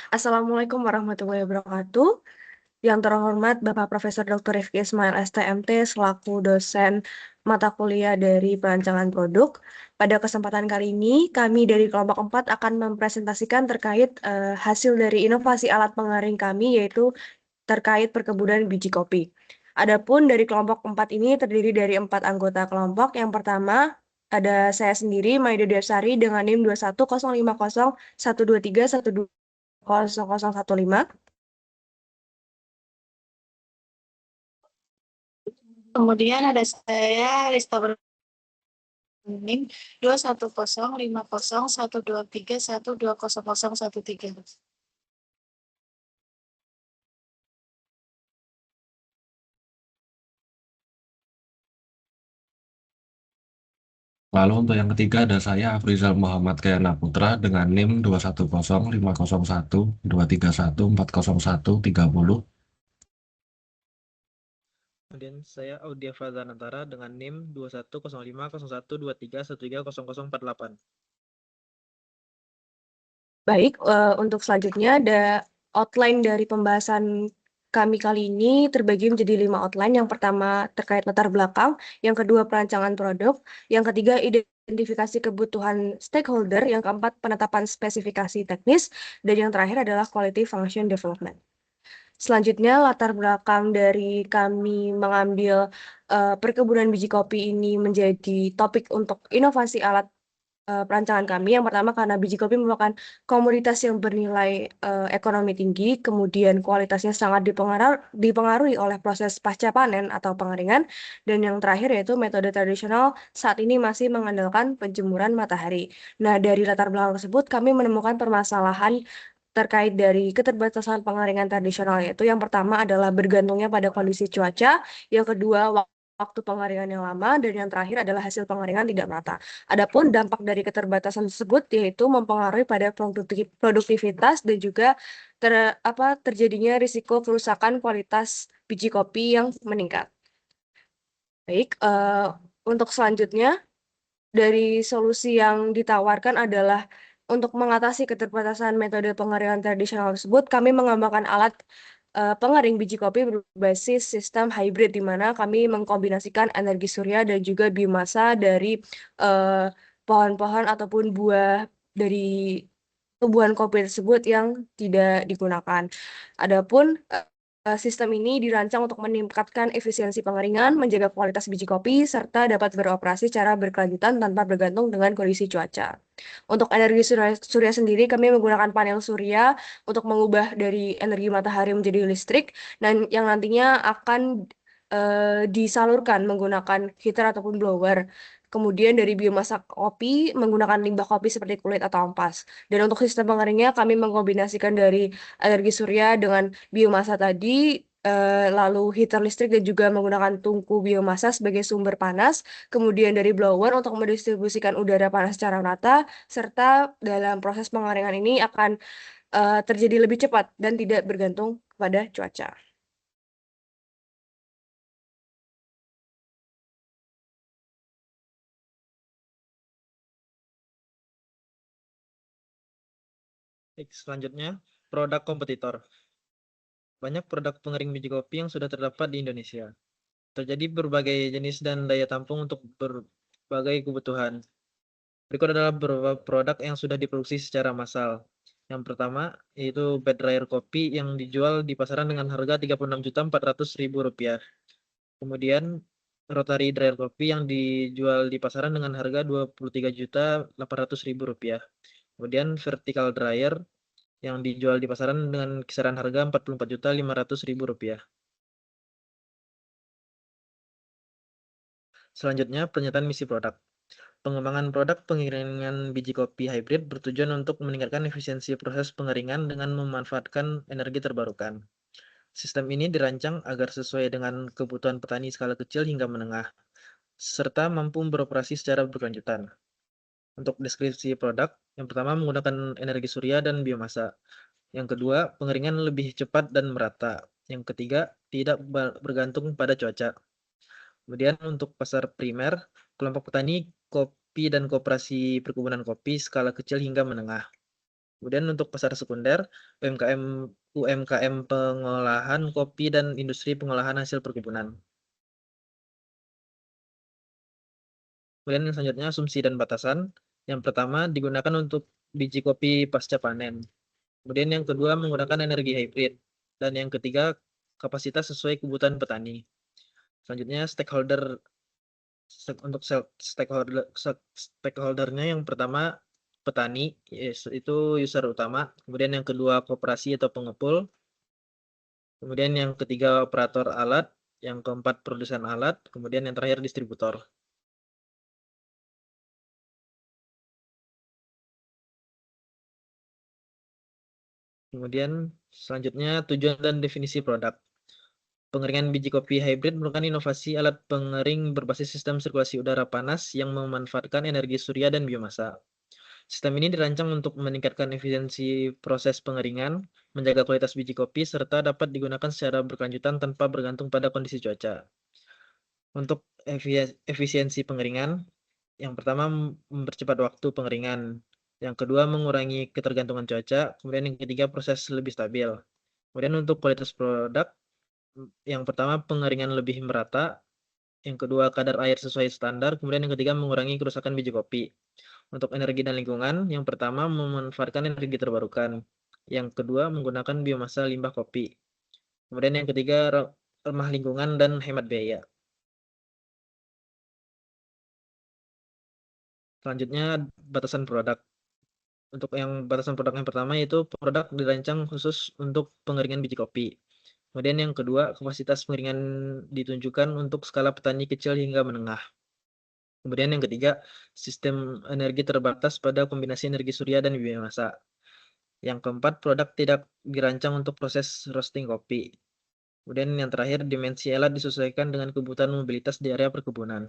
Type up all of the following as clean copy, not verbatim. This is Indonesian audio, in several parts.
Assalamualaikum warahmatullahi wabarakatuh. Yang terhormat Bapak Profesor Dr. Rifki Ismail STMT selaku dosen mata kuliah dari perancangan produk. Pada kesempatan kali ini, kami dari kelompok 4 akan mempresentasikan terkait hasil dari inovasi alat pengering kami, yaitu terkait perkebunan biji kopi. Adapun dari kelompok 4 ini terdiri dari 4 anggota kelompok. Yang pertama, ada saya sendiri, Maida Dersari, dengan NIM 210501213120015. Kemudian ada saya, Rista Berning, 210501231200013. Lalu untuk yang ketiga ada saya Afrizal Muhammad Kayana Putra dengan NIM 21050123140130130. Kemudian saya Audia Fazanantara dengan NIM 21050123130048. Baik, untuk selanjutnya ada outline dari pembahasan kami kali ini terbagi menjadi 5 outline. Yang pertama terkait latar belakang, yang kedua perancangan produk, yang ketiga identifikasi kebutuhan stakeholder, yang keempat penetapan spesifikasi teknis, dan yang terakhir adalah quality function development. Selanjutnya, latar belakang dari kami mengambil perkebunan biji kopi ini menjadi topik untuk inovasi alat perancangan kami. Yang pertama karena biji kopi merupakan komoditas yang bernilai ekonomi tinggi, kemudian kualitasnya sangat dipengaruhi oleh proses pasca panen atau pengeringan, dan yang terakhir yaitu metode tradisional saat ini masih mengandalkan penjemuran matahari. Nah, dari latar belakang tersebut kami menemukan permasalahan terkait dari keterbatasan pengeringan tradisional, yaitu yang pertama adalah bergantungnya pada kondisi cuaca, yang kedua waktu pengeringan yang lama, dan yang terakhir adalah hasil pengeringan tidak merata. Adapun dampak dari keterbatasan tersebut yaitu mempengaruhi pada produktivitas dan juga terjadinya risiko kerusakan kualitas biji kopi yang meningkat. Baik, untuk selanjutnya dari solusi yang ditawarkan adalah untuk mengatasi keterbatasan metode pengeringan tradisional tersebut, kami mengembangkan alat pengering biji kopi berbasis sistem hybrid, di mana kami mengkombinasikan energi surya dan juga biomasa dari pohon-pohon ataupun buah dari tumbuhan kopi tersebut yang tidak digunakan. Adapun sistem ini dirancang untuk meningkatkan efisiensi pengeringan, menjaga kualitas biji kopi, serta dapat beroperasi secara berkelanjutan tanpa bergantung dengan kondisi cuaca. Untuk energi surya sendiri, kami menggunakan panel surya untuk mengubah dari energi matahari menjadi listrik, dan yang nantinya akan disalurkan menggunakan heater ataupun blower. Kemudian dari biomasa kopi menggunakan limbah kopi seperti kulit atau ampas. Dan untuk sistem pengeringnya kami mengkombinasikan dari energi surya dengan biomasa tadi, lalu heater listrik dan juga menggunakan tungku biomasa sebagai sumber panas, kemudian dari blower untuk mendistribusikan udara panas secara rata, serta dalam proses pengeringan ini akan terjadi lebih cepat dan tidak bergantung pada cuaca. Selanjutnya, produk kompetitor. Banyak produk pengering biji kopi yang sudah terdapat di Indonesia. Terjadi berbagai jenis dan daya tampung untuk berbagai kebutuhan. Berikut adalah beberapa produk yang sudah diproduksi secara massal. Yang pertama yaitu bed dryer kopi yang dijual di pasaran dengan harga Rp36.400.000. Kemudian rotary dryer kopi yang dijual di pasaran dengan harga Rp23.800.000. Kemudian vertical dryer yang dijual di pasaran dengan kisaran harga Rp44.500.000. Selanjutnya, pernyataan misi produk. Pengembangan produk pengeringan biji kopi hybrid bertujuan untuk meningkatkan efisiensi proses pengeringan dengan memanfaatkan energi terbarukan. Sistem ini dirancang agar sesuai dengan kebutuhan petani skala kecil hingga menengah, serta mampu beroperasi secara berkelanjutan. Untuk deskripsi produk, yang pertama menggunakan energi surya dan biomasa. Yang kedua, pengeringan lebih cepat dan merata. Yang ketiga, tidak bergantung pada cuaca. Kemudian untuk pasar primer, kelompok petani kopi dan koperasi perkebunan kopi skala kecil hingga menengah. Kemudian untuk pasar sekunder, UMKM pengolahan kopi dan industri pengolahan hasil perkebunan. Kemudian yang selanjutnya asumsi dan batasan. Yang pertama digunakan untuk biji kopi pasca panen. Kemudian yang kedua menggunakan energi hybrid. Dan yang ketiga kapasitas sesuai kebutuhan petani. Selanjutnya untuk stakeholdernya yang pertama petani, itu user utama. Kemudian yang kedua koperasi atau pengepul. Kemudian yang ketiga operator alat. Yang keempat produsen alat. Kemudian yang terakhir distributor. Kemudian selanjutnya tujuan dan definisi produk. Pengeringan biji kopi hybrid merupakan inovasi alat pengering berbasis sistem sirkulasi udara panas yang memanfaatkan energi surya dan biomasa. Sistem ini dirancang untuk meningkatkan efisiensi proses pengeringan, menjaga kualitas biji kopi, serta dapat digunakan secara berkelanjutan tanpa bergantung pada kondisi cuaca. Untuk efisiensi pengeringan, yang pertama mempercepat waktu pengeringan, yang kedua mengurangi ketergantungan cuaca, kemudian yang ketiga proses lebih stabil. Kemudian untuk kualitas produk, yang pertama pengeringan lebih merata, yang kedua kadar air sesuai standar, kemudian yang ketiga mengurangi kerusakan biji kopi. Untuk energi dan lingkungan, yang pertama memanfaatkan energi terbarukan, yang kedua menggunakan biomasa limbah kopi, kemudian yang ketiga ramah lingkungan dan hemat biaya. Selanjutnya batasan produk. Untuk yang batasan produk yang pertama yaitu produk dirancang khusus untuk pengeringan biji kopi. Kemudian yang kedua, kapasitas pengeringan ditunjukkan untuk skala petani kecil hingga menengah. Kemudian yang ketiga, sistem energi terbatas pada kombinasi energi surya dan biomasa. Yang keempat, produk tidak dirancang untuk proses roasting kopi. Kemudian yang terakhir, dimensi alat disesuaikan dengan kebutuhan mobilitas di area perkebunan.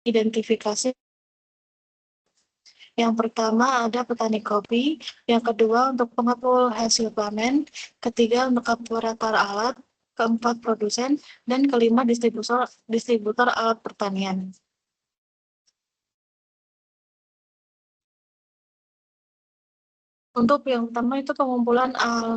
Identifikasi. Yang pertama ada petani kopi, yang kedua untuk pengepul hasil panen, ketiga untuk operator alat, keempat produsen, dan kelima distributor alat pertanian. Untuk yang pertama itu pengumpulan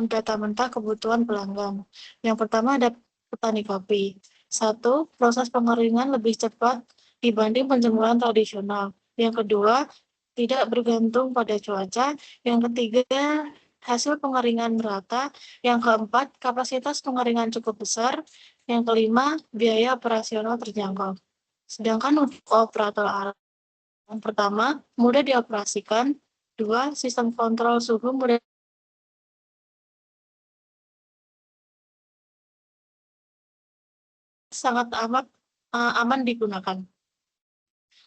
data mentah kebutuhan pelanggan. Yang pertama ada petani kopi. 1. Proses pengeringan lebih cepat dibanding penjemuran tradisional. Yang kedua, tidak bergantung pada cuaca. Yang ketiga, hasil pengeringan merata. Yang keempat, kapasitas pengeringan cukup besar. Yang kelima, biaya operasional terjangkau. Sedangkan untuk operator alat, yang pertama, mudah dioperasikan. 2. Sistem kontrol suhu mudah sangat aman digunakan.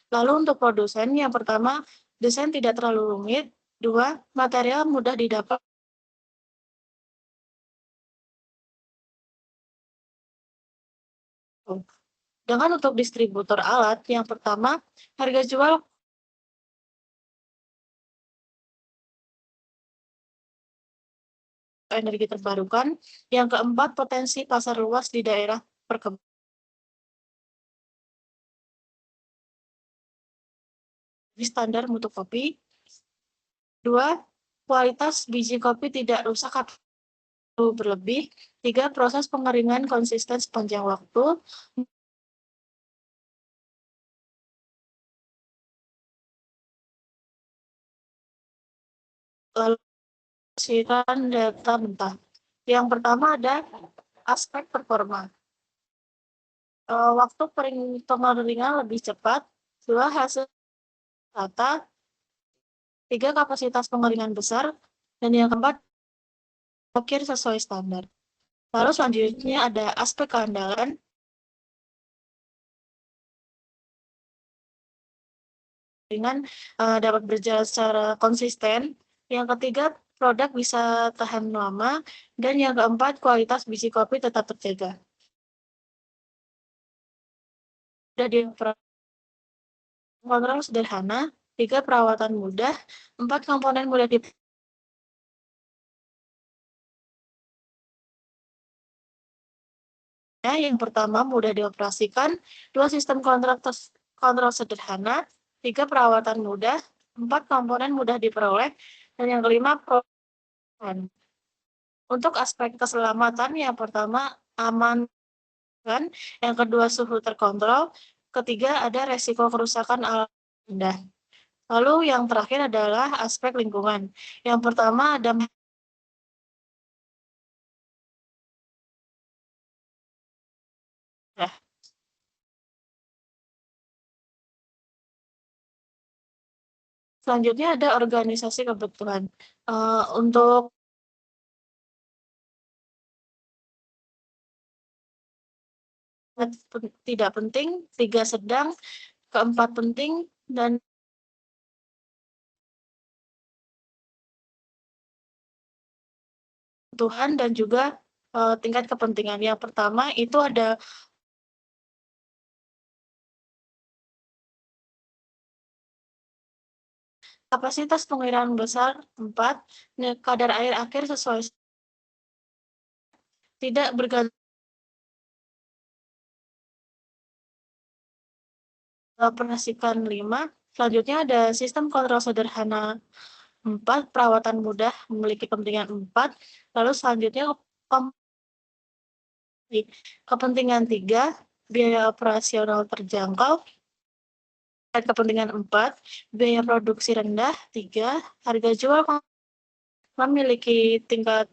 Lalu untuk produsen, yang pertama, desain tidak terlalu rumit. 2. Material mudah didapat. Dengan untuk distributor alat, yang pertama, harga jual energi terbarukan. Yang keempat, potensi pasar luas di daerah perkebunan. Standar mutu kopi. 2. Kualitas biji kopi tidak rusak atau berlebih. 3. Proses pengeringan konsisten sepanjang waktu. Lalu hasilkan data mentah. Yang pertama ada aspek performa. Waktu pengeringan lebih cepat. 2. Hasil rata. 3. Kapasitas pengeringan besar. Dan yang keempat, akhir sesuai standar. Lalu selanjutnya ada aspek keandalan. Pengeringan dapat berjalan secara konsisten. Yang ketiga, produk bisa tahan lama. Dan yang keempat, kualitas biji kopi tetap terjaga. Jadi kontrol sederhana. 3. Perawatan mudah. 4. Komponen mudah Yang pertama, mudah dioperasikan, 2 sistem kontrol sederhana, 3 perawatan mudah, 4 komponen mudah diperoleh, dan yang kelima perawatan. Untuk aspek keselamatan, yang pertama aman, yang kedua suhu terkontrol, ketiga ada resiko kerusakan alam rendah. Lalu yang terakhir adalah aspek lingkungan. Yang pertama ada selanjutnya ada organisasi kebutuhan. Untuk tidak penting, 3 sedang, keempat penting, dan kebutuhan dan juga tingkat kepentingan. Yang pertama itu ada kapasitas pengiraan besar 4, kadar air akhir sesuai tidak bergantung operasikan 5. Selanjutnya ada sistem kontrol sederhana 4, perawatan mudah memiliki kepentingan 4. Lalu selanjutnya kepentingan 3, biaya operasional terjangkau. Kepentingan 4, biaya produksi rendah. 3, harga jual memiliki tingkat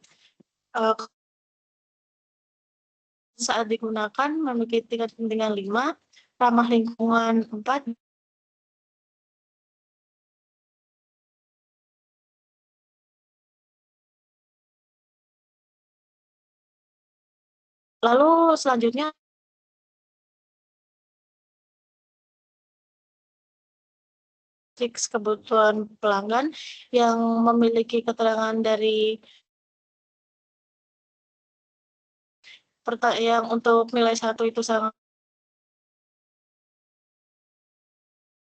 saat digunakan memiliki tingkat kepentingan 5, ramah lingkungan 4. Lalu selanjutnya kebutuhan pelanggan yang memiliki keterangan dari yang untuk nilai 1 itu sangat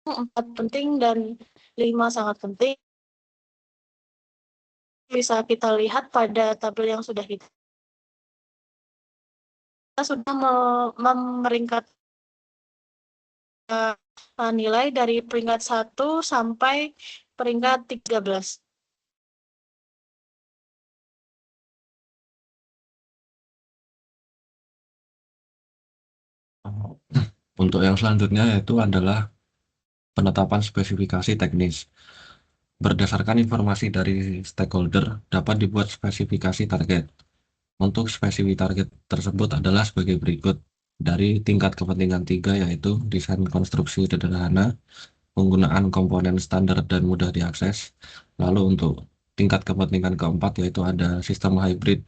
4 penting dan 5 sangat penting. Bisa kita lihat pada tabel yang sudah kita sudah memeringkat nilai dari peringkat 1 sampai peringkat 13. Untuk yang selanjutnya yaitu adalah penetapan spesifikasi teknis. Berdasarkan informasi dari stakeholder, dapat dibuat spesifikasi target. Untuk spesifikasi target tersebut adalah sebagai berikut. Dari tingkat kepentingan 3 yaitu desain konstruksi sederhana, penggunaan komponen standar dan mudah diakses. Lalu untuk tingkat kepentingan keempat yaitu ada sistem hybrid,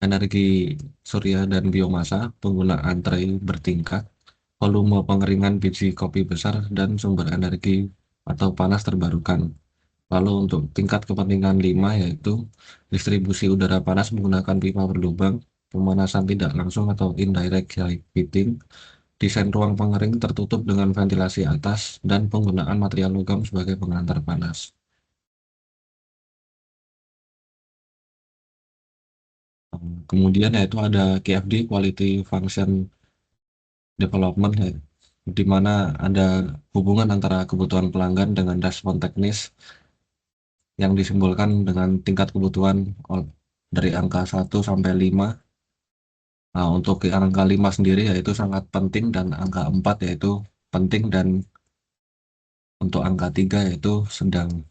energi surya dan biomasa, penggunaan tray bertingkat, volume pengeringan biji kopi besar, dan sumber energi atau panas terbarukan. Lalu untuk tingkat kepentingan 5 yaitu distribusi udara panas menggunakan pipa berlubang, pemanasan tidak langsung atau indirect heating, desain ruang pengering tertutup dengan ventilasi atas, dan penggunaan material logam sebagai pengantar panas. Kemudian yaitu ada QFD, Quality Function Development, di mana ada hubungan antara kebutuhan pelanggan dengan respon teknis yang disimbolkan dengan tingkat kebutuhan dari angka 1 sampai 5. Nah, untuk angka 5 sendiri yaitu sangat penting dan angka 4 yaitu penting, dan untuk angka 3 yaitu sedang.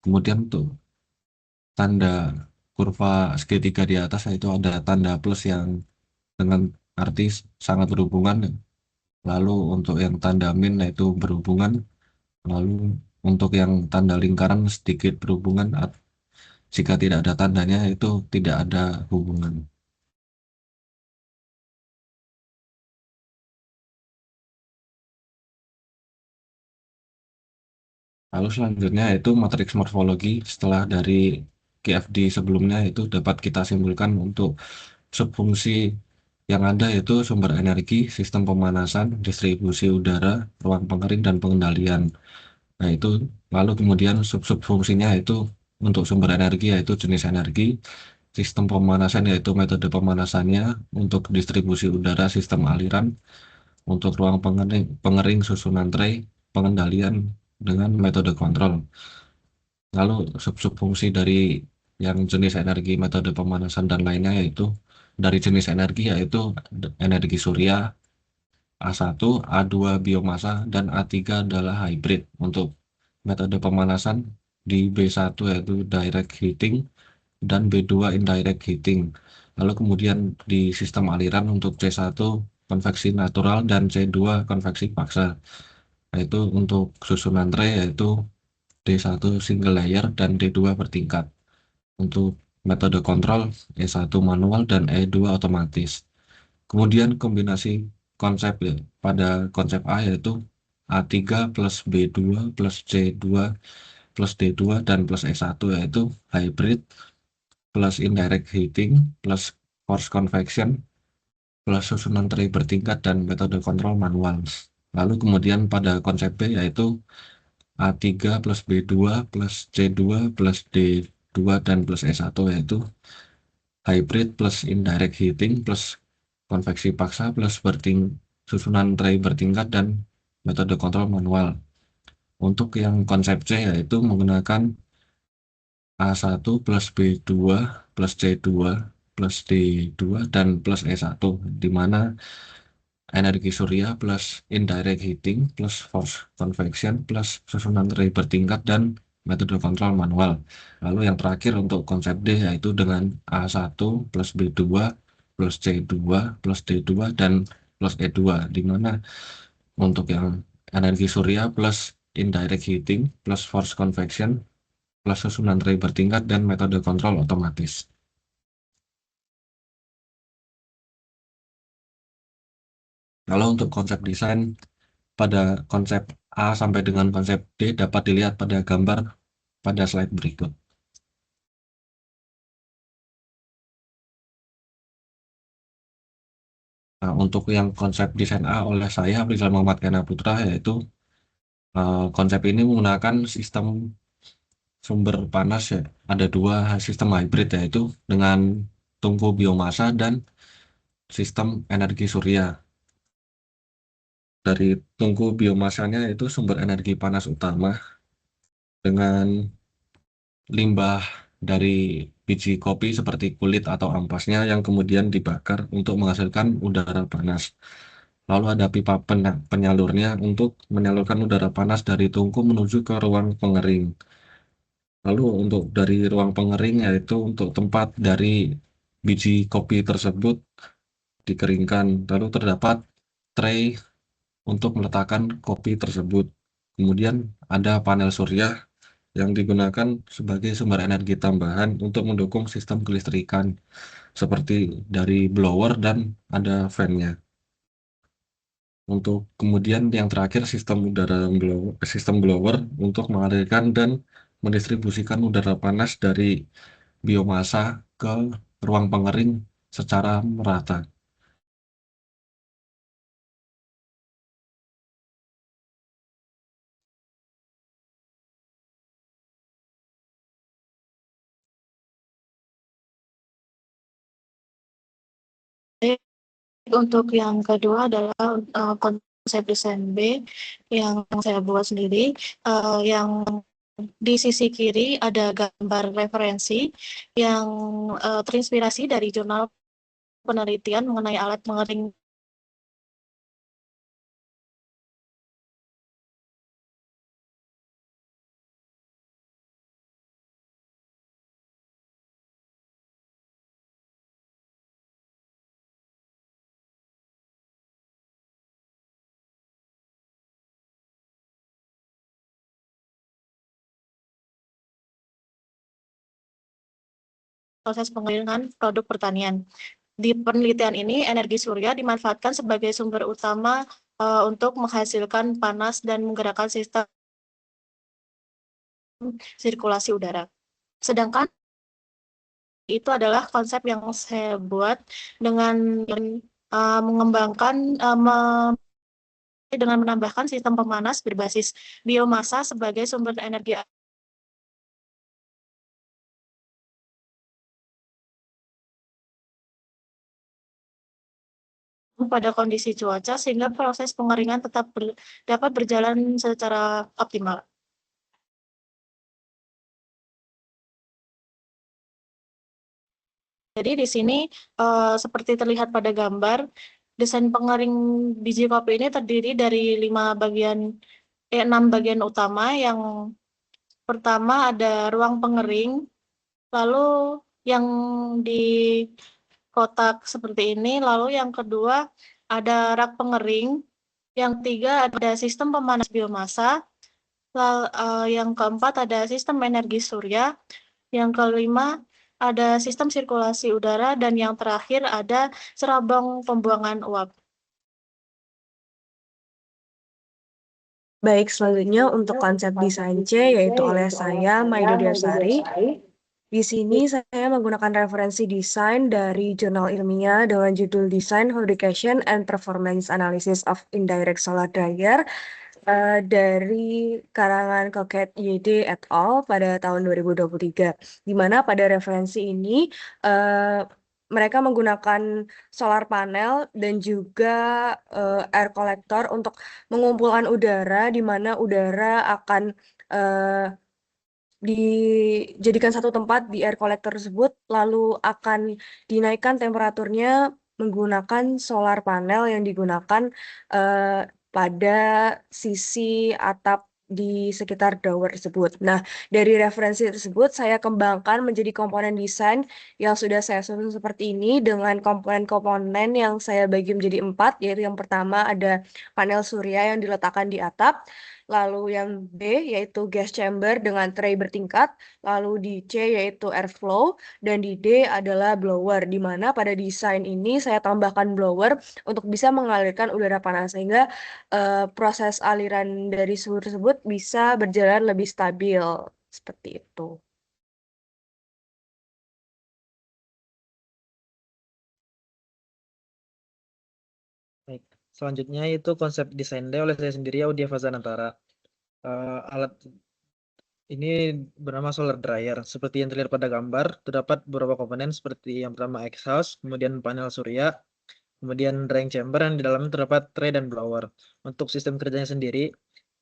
Kemudian untuk tanda kurva segitiga di atas yaitu ada tanda plus yang dengan arti sangat berhubungan. Lalu untuk yang tanda min yaitu berhubungan. Lalu untuk yang tanda lingkaran sedikit berhubungan. Jika tidak ada tandanya itu tidak ada hubungan. Lalu selanjutnya itu matriks morfologi. Setelah dari QFD sebelumnya itu dapat kita simpulkan untuk subfungsi yang ada yaitu sumber energi, sistem pemanasan, distribusi udara, ruang pengering, dan pengendalian. Nah itu lalu kemudian sub-subfungsinya itu untuk sumber energi yaitu jenis energi, sistem pemanasan yaitu metode pemanasannya, untuk distribusi udara sistem aliran, untuk ruang pengering susunan tray, pengendalian dengan metode kontrol. Lalu sub-sub fungsi dari yang jenis energi, metode pemanasan dan lainnya yaitu dari jenis energi yaitu energi surya, A1, A2 biomasa, dan A3 adalah hybrid. Untuk metode pemanasan di B1 yaitu direct heating dan B2 indirect heating. Lalu kemudian di sistem aliran untuk C1 konveksi natural dan C2 konveksi paksa. Yaitu untuk susunan tray yaitu D1 single layer dan D2 bertingkat. Untuk metode kontrol E1 manual dan E2 otomatis. Kemudian kombinasi konsep ya, pada konsep A yaitu A3 plus B2 plus C2 plus D2 dan plus E1 yaitu hybrid plus indirect heating plus force convection plus susunan tray bertingkat dan metode kontrol manual. Lalu kemudian pada konsep B yaitu A3 plus B2 plus C2 plus D2 dan plus E1 yaitu hybrid plus indirect heating plus konveksi paksa plus susunan tray bertingkat dan metode kontrol manual. Untuk yang konsep C yaitu menggunakan A1 plus B2 plus C2 plus D2 dan plus E1, di mana energi surya plus indirect heating plus force convection plus susunan tray bertingkat dan metode kontrol manual. Lalu yang terakhir untuk konsep D yaitu dengan A1 plus B2 plus C2 plus D2 dan plus E2, di mana untuk yang energi surya plus indirect heating plus force convection plus susunan tray bertingkat dan metode kontrol otomatis. Kalau untuk konsep desain pada konsep A sampai dengan konsep D dapat dilihat pada gambar pada slide berikut. Nah, untuk yang konsep desain A oleh saya, Rizal Muhammad Kena Putra, yaitu konsep ini menggunakan sistem sumber panas ya. Ada dua sistem hybrid yaitu dengan tungku biomasa dan sistem energi surya. Dari tungku biomasanya itu sumber energi panas utama dengan limbah dari biji kopi seperti kulit atau ampasnya yang kemudian dibakar untuk menghasilkan udara panas. Lalu ada pipa penyalurnya untuk menyalurkan udara panas dari tungku menuju ke ruang pengering. Lalu untuk dari ruang pengering yaitu untuk tempat dari biji kopi tersebut dikeringkan. Lalu terdapat tray untuk meletakkan kopi tersebut. Kemudian ada panel surya yang digunakan sebagai sumber energi tambahan untuk mendukung sistem kelistrikan seperti dari blower dan ada fan-nya. Untuk kemudian yang terakhir sistem blower untuk mengalirkan dan mendistribusikan udara panas dari biomasa ke ruang pengering secara merata. Untuk yang kedua adalah konsep desain B yang saya buat sendiri, yang di sisi kiri ada gambar referensi yang terinspirasi dari jurnal penelitian mengenai alat pengering proses pengeringan produk pertanian. Di penelitian ini, energi surya dimanfaatkan sebagai sumber utama untuk menghasilkan panas dan menggerakkan sistem sirkulasi udara. Sedangkan itu adalah konsep yang saya buat dengan mengembangkan dengan menambahkan sistem pemanas berbasis biomasa sebagai sumber energi pada kondisi cuaca sehingga proses pengeringan tetap dapat berjalan secara optimal. Jadi di sini seperti terlihat pada gambar, desain pengering biji kopi ini terdiri dari 6 bagian utama. Yang pertama ada ruang pengering, lalu yang di kotak seperti ini, lalu yang kedua ada rak pengering, yang ketiga ada sistem pemanas biomasa, yang keempat ada sistem energi surya, yang kelima ada sistem sirkulasi udara, dan yang terakhir ada serabang pembuangan uap. Baik, selanjutnya untuk konsep desain C, yaitu oleh saya, Maido Diasari. Di sini saya menggunakan referensi desain dari jurnal ilmiah dengan judul Design, Fabrication, and Performance Analysis of Indirect Solar Dryer dari karangan Coquette YD et al. Pada tahun 2023. Di mana pada referensi ini mereka menggunakan solar panel dan juga air collector untuk mengumpulkan udara, di mana udara akan dijadikan satu tempat di air collector tersebut, lalu akan dinaikkan temperaturnya menggunakan solar panel yang digunakan pada sisi atap di sekitar drawer tersebut. Nah, dari referensi tersebut saya kembangkan menjadi komponen desain yang sudah saya susun seperti ini dengan komponen-komponen yang saya bagi menjadi 4, yaitu yang pertama ada panel surya yang diletakkan di atap, lalu yang B yaitu gas chamber dengan tray bertingkat, lalu di C yaitu airflow, dan di D adalah blower, di mana pada desain ini saya tambahkan blower untuk bisa mengalirkan udara panas sehingga proses aliran dari suhu tersebut bisa berjalan lebih stabil seperti itu. Baik, selanjutnya itu konsep desain D oleh saya sendiri, Audia Fazanantara. Alat ini bernama solar dryer. Seperti yang terlihat pada gambar, terdapat beberapa komponen seperti yang pertama exhaust, kemudian panel surya, kemudian drying chamber, dan di dalamnya terdapat tray dan blower. Untuk sistem kerjanya sendiri,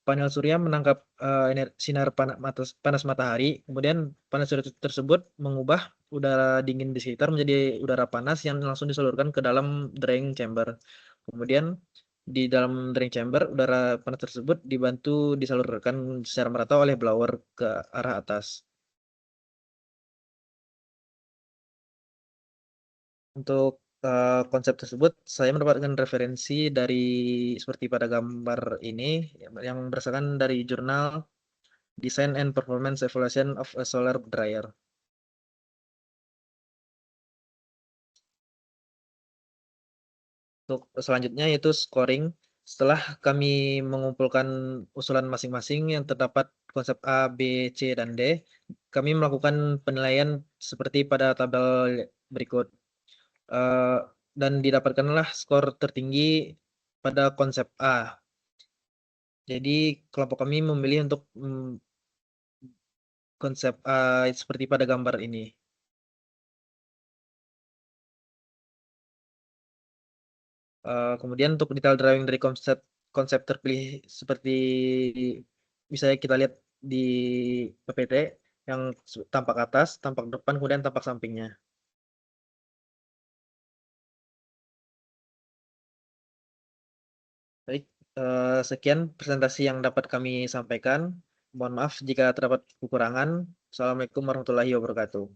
panel surya menangkap sinar panas matahari, kemudian panas surya tersebut mengubah udara dingin di sekitar menjadi udara panas yang langsung disalurkan ke dalam drying chamber. Kemudian di dalam drying chamber, udara panas tersebut dibantu disalurkan secara merata oleh blower ke arah atas. Untuk konsep tersebut, saya mendapatkan referensi dari seperti pada gambar ini, yang berdasarkan dari jurnal Design and Performance Evaluation of a Solar Dryer. Untuk selanjutnya yaitu scoring. Setelah kami mengumpulkan usulan masing-masing yang terdapat konsep A, B, C, dan D, kami melakukan penilaian seperti pada tabel berikut. Dan didapatkanlah skor tertinggi pada konsep A. Jadi kelompok kami memilih untuk konsep A seperti pada gambar ini. Kemudian untuk detail drawing dari konsep terpilih seperti bisa kita lihat di PPT yang tampak atas, tampak depan, kemudian tampak sampingnya. Baik, sekian presentasi yang dapat kami sampaikan. Mohon maaf jika terdapat kekurangan. Assalamualaikum warahmatullahi wabarakatuh.